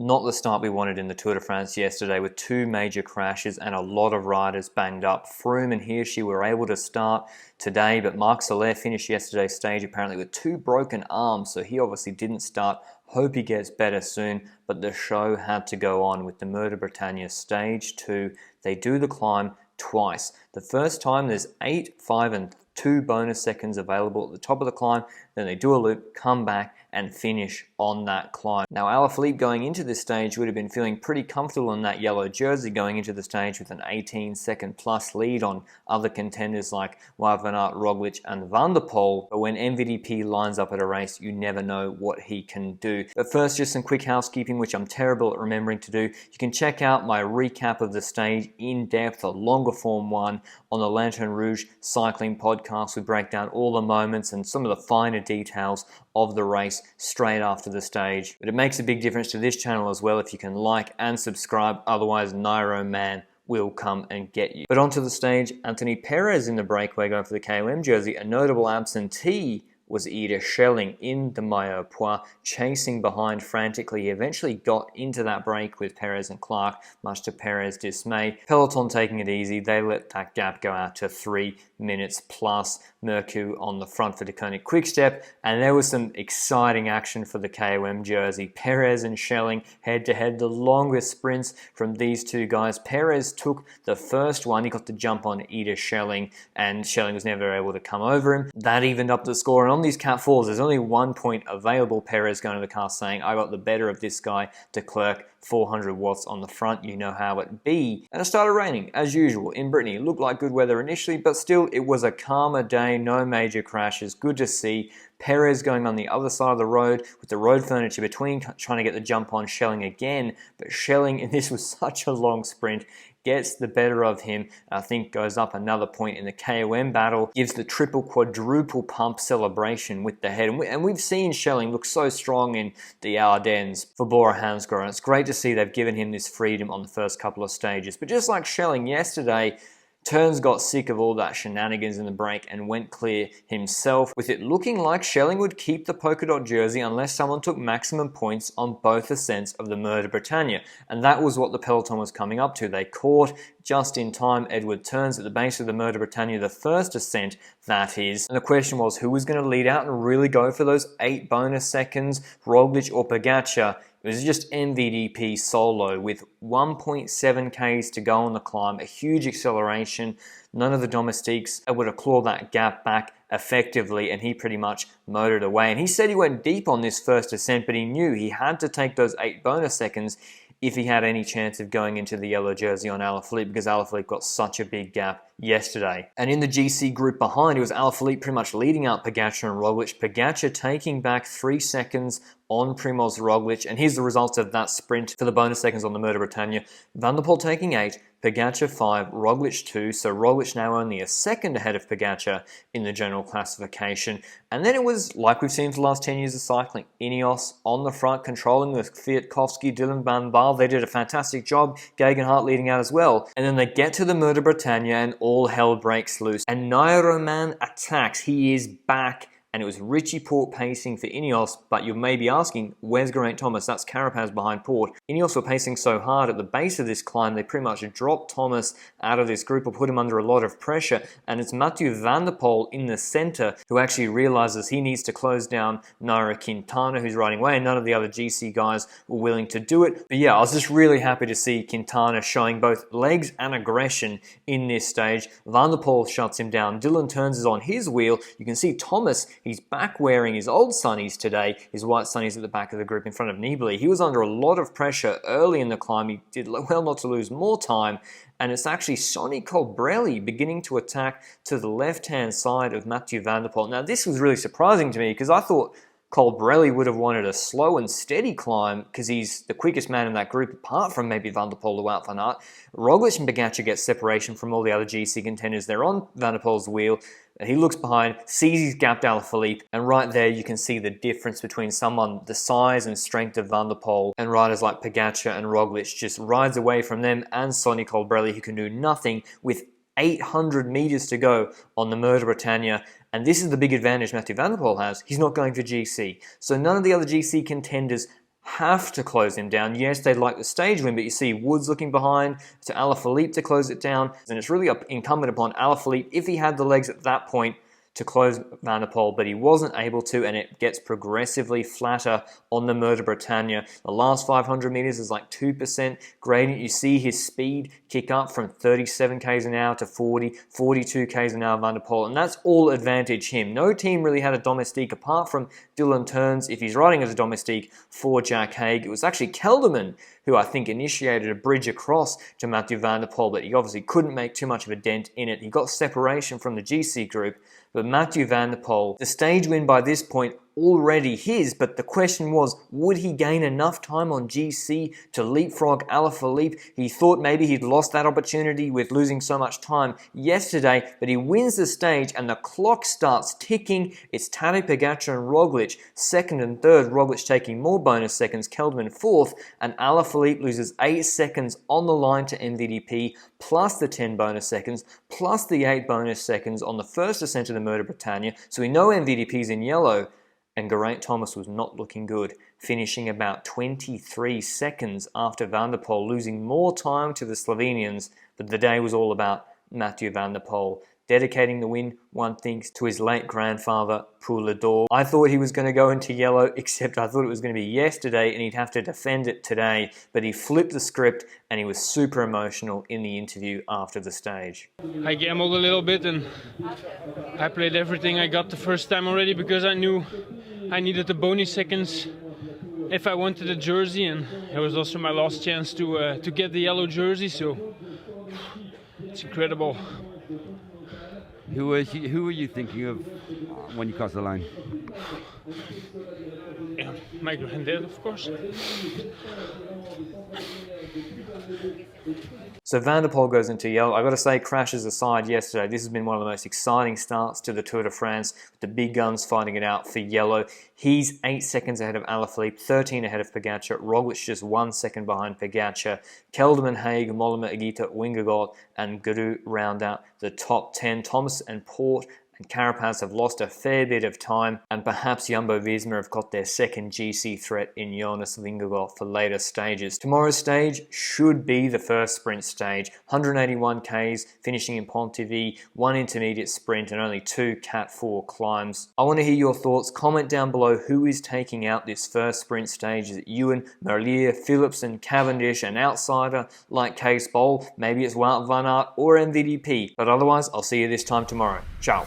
Not the start we wanted in the Tour de France yesterday, with 2 major crashes and a lot of riders banged up. Froome and Hirschi were able to start today, but Marc Soler finished yesterday's stage apparently with 2 broken arms, so he obviously didn't start. Hope he gets better soon, but the show had to go on with the Mur de Bretagne stage 2. They do the climb twice. The first time there's 8, 5 and 2 bonus seconds available at the top of the climb, then they do a loop, come back and finish on that climb. Now Alaphilippe going into this stage would have been feeling pretty comfortable in that yellow jersey going into the stage with an 18-second plus lead on other contenders like Wout van Aert, Roglic and Van der Poel. But when MVDP lines up at a race, you never know what he can do. But first, just some quick housekeeping, which I'm terrible at remembering to do. You can check out my recap of the stage in depth, a longer form one, on the Lanterne Rouge cycling podcast. We break down all the moments and some of the finer details of the race straight after the stage. But it makes a big difference to this channel as well if you can like and subscribe, otherwise Nairo Man will come and get you. But onto the stage, Anthony Perez in the breakaway going for the KOM jersey. A notable absentee was Ida Schelling in the Maillot Pois, chasing behind frantically. He eventually got into that break with Perez and Clark, much to Perez's dismay. Peloton taking it easy. They let that gap go out to 3 minutes plus. Mathieu on the front for the Koenig Quick-Step, and there was some exciting action for the KOM jersey. Perez and Schelling head-to-head, the longest sprints from these 2 guys. Perez took the first one. He got the jump on Ida Schelling, and Schelling was never able to come over him. That evened up the score, and on these Cat 4s, there's only 1 point available. Perez going to the car saying, I got the better of this guy. De Klerk, 400 watts on the front, you know how it be. And it started raining, as usual, in Brittany. It looked like good weather initially, but still, it was a calmer day, no major crashes, good to see. Perez going on the other side of the road with the road furniture between, trying to get the jump on Schelling again, but Schelling, and this was such a long sprint, gets the better of him. I think goes up another point in the KOM battle, gives the triple quadruple pump celebration with the head. And we've seen Schelling look so strong in the Ardennes for Bora Hansgrohe, and it's great to see they've given him this freedom on the first couple of stages. But just like Schelling yesterday, Turns got sick of all that shenanigans in the break and went clear himself, with it looking like Schelling would keep the polka dot jersey unless someone took maximum points on both ascents of the Mur de Bretagne. And that was what the peloton was coming up to. They caught just in time Edward Turns at the base of the Mur de Bretagne, the first ascent that is. And the question was, who was going to lead out and really go for those 8 bonus seconds, Roglic or Pogačar? It was just MVDP solo with 1.7 Ks to go on the climb, a huge acceleration. None of the domestiques able to claw that gap back effectively, and he pretty much motored away. And he said he went deep on this first ascent, but he knew he had to take those 8 bonus seconds if he had any chance of going into the yellow jersey on Alaphilippe, because Alaphilippe got such a big gap yesterday. And in the GC group behind, it was Alaphilippe pretty much leading out Pogačar and Roglic. Pogačar taking back 3 seconds on Primoz Roglic, and here's the results of that sprint for the bonus seconds on the Mur de Bretagne. Van der Poel taking 8, Pogačar 5, Roglic 2, so Roglic now only a second ahead of Pogačar in the general classification. And then it was like we've seen for the last 10 years of cycling. Ineos on the front, controlling with Kwiatkowski, Dylan van Baarle. They did a fantastic job, Gegenhardt leading out as well. And then they get to the Mur de Bretagne and all hell breaks loose. And Nairo Man attacks, he is back. And it was Richie Porte pacing for Ineos, but you may be asking, where's Geraint Thomas? That's Carapaz behind Porte. Ineos were pacing so hard at the base of this climb, they pretty much dropped Thomas out of this group or put him under a lot of pressure, and it's Mathieu van der Poel in the center who actually realizes he needs to close down Nairo Quintana, who's riding away, and none of the other GC guys were willing to do it. But yeah, I was just really happy to see Quintana showing both legs and aggression in this stage. Van der Poel shuts him down. Dylan Turns is on his wheel. You can see Thomas, he's back wearing his old sunnies today, his white sunnies at the back of the group in front of Nibali. He was under a lot of pressure early in the climb. He did well not to lose more time, and it's actually Sonny Colbrelli beginning to attack to the left-hand side of Mathieu van der Poel. Now, this was really surprising to me because I thought Colbrelli would have wanted a slow and steady climb because he's the quickest man in that group, apart from maybe Van der Poel or Wout van Aert. Roglic and Pogačar get separation from all the other GC contenders. They're on Van der Poel's wheel. He looks behind, sees he's gapped Alaphilippe, and right there you can see the difference between someone the size and strength of Van der Poel and riders like Pogačar and Roglic. Just rides away from them and Sonny Colbrelli, who can do nothing with 800 meters to go on the Mur de Bretagne. And this is the big advantage Mathieu van der Poel has. He's not going for GC. So none of the other GC contenders have to close him down. Yes, they'd like the stage win, but you see Woods looking behind to Alaphilippe to close it down, and it's really incumbent upon Alaphilippe, if he had the legs at that point, to close Van der Poel, but he wasn't able to, and it gets progressively flatter on the Mur de Bretagne. The last 500 meters is like 2% gradient. You see his speed kick up from 37 k's an hour to 40, 42 k's an hour Van der Poel, and that's all advantage him. No team really had a domestique apart from Dylan Teuns, if he's riding as a domestique for Jack Haig. It was actually Kelderman who I think initiated a bridge across to Mathieu van der Poel, but he obviously couldn't make too much of a dent in it. He got separation from the GC group, but Mathieu van der Poel, the stage win by this point, already his, but the question was, would he gain enough time on GC to leapfrog Alaphilippe? He thought maybe he'd lost that opportunity with losing so much time yesterday, but he wins the stage and the clock starts ticking. It's Tadej, Pogačar and Roglic, second and third, Roglic taking more bonus seconds, Kelderman fourth, and Alaphilippe loses 8 seconds on the line to MVDP, plus the 10 bonus seconds, plus the 8 bonus seconds on the first ascent of the Mur de Bretagne, so we know MVDP's in yellow. And Geraint Thomas was not looking good, finishing about 23 seconds after Van der Poel, losing more time to the Slovenians, but the day was all about Mathieu van der Poel, dedicating the win, one thinks, to his late grandfather, Poel d'Or. I thought he was going to go into yellow, except I thought it was going to be yesterday and he'd have to defend it today, but he flipped the script and he was super emotional in the interview after the stage. I gambled a little bit and I played everything I got the first time already because I knew I needed the bonus seconds if I wanted a jersey, and it was also my last chance to get the yellow jersey, so it's incredible. Who were you thinking of when you crossed the line? Yeah, my granddad, of course. So Van der Poel goes into yellow. I've got to say, crashes aside yesterday, this has been one of the most exciting starts to the Tour de France, with the big guns fighting it out for yellow. He's 8 seconds ahead of Alaphilippe, 13 ahead of Pogačar, Roglic just 1 second behind Pogačar. Kelderman, Haig, Mollema, Agita, Wingegaard and Guru round out the top 10. Thomas and Port and Carapaz have lost a fair bit of time, and perhaps Jumbo-Visma have got their second GC threat in Jonas Vingegaard for later stages. Tomorrow's stage should be the first sprint stage, 181 Ks, finishing in Pontivy, 1 intermediate sprint and only 2 Cat 4 climbs. I want to hear your thoughts. Comment down below who is taking out this first sprint stage. Is it Ewan, Merlier, Philipsen, Cavendish, an outsider like Case Bowl? Maybe it's Wout van Aert or MVDP, but otherwise I'll see you this time tomorrow. Ciao.